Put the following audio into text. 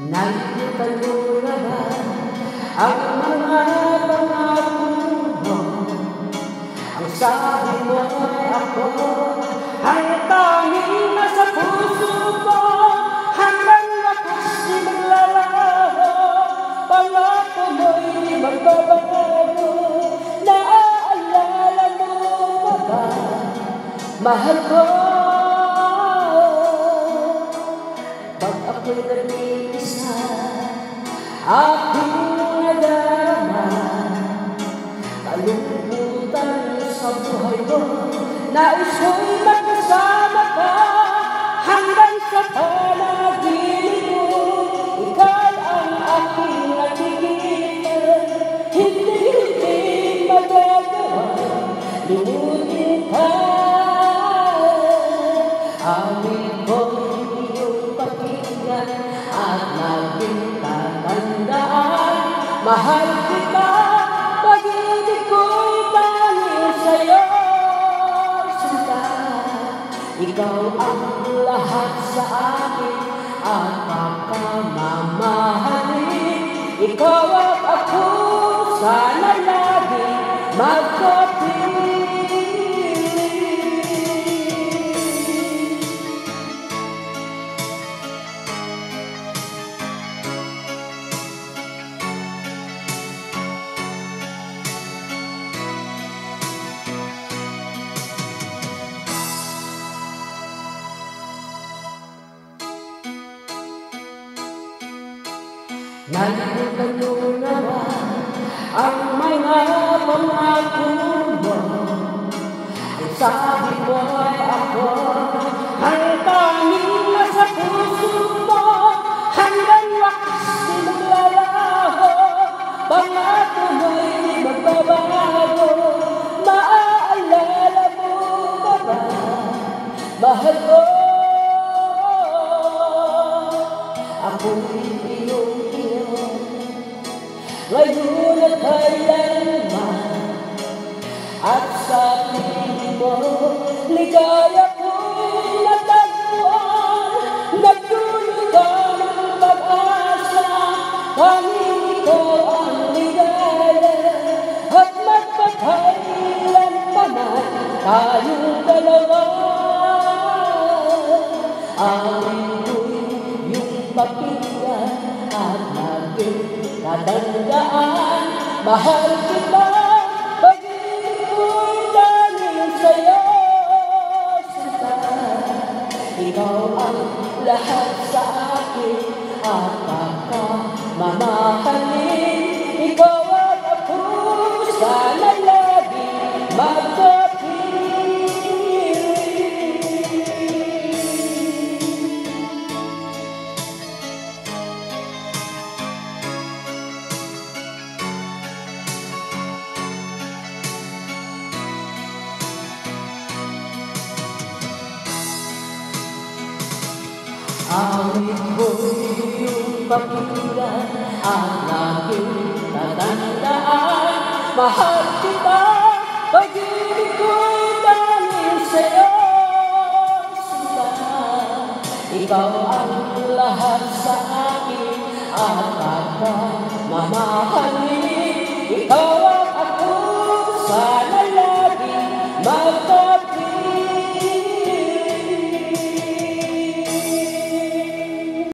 Nakikita mo na ba ang mga pangako mo? Ang sabi mo ay ako ang tanging nasa puso ko. Hanggang wakas di maglalaho, pangako mo'y di magbabago. Naaalala mo ba ba, mahal ko? Pag ako'y nag-iisa, aking nadarama kalungkutan sa buhay ko. Nais ko'y magkasama ka hanggang sa panaginip mo. Ikaw ang aking nakikita, hindi magagawa limutin ka. Amin ko'y iyong pakinggan at laging tatandaan, mahal kita, pag-ibig ko'y dahil sa'yo, sinta. Ikaw ang lahat sa akin at pagkamamahalin. Ikaw at ako, sana laging magkapiling. Nakikita mo na ba ang mga pangako mo? Ang sabi mo ay ako ang tanging nasa puso mo. Hanggang wakas di maglalaho, pangako mo'y di magbabago. Maaalala mo ba ba, mahal ko? Ako'y iyong ngayon at kailanman, at sa piling mo ligaya ko'y natagpuan. Nagtulugan ang pag-asa, tanging ikaw ang ligaya, at magpakailan pa man tayong dalawa. Amin ko'y iyong pakinggan at laging tatandaan, mahal kita, pag-ibig ko'y dahil sa'yo, sinta. Ikaw ang lahat sa akin at pagkamamahalin. Ikaw at ako, sana laging magkapiling. Amin ko'y iyong pakinggan at laging tatandaan, mahal kita, pag-ibig ko'y dahil sa'yo, sinta. Ikaw ang lahat sa akin at pagkamamahalin. Ikaw at ako, sana laging magkapiling.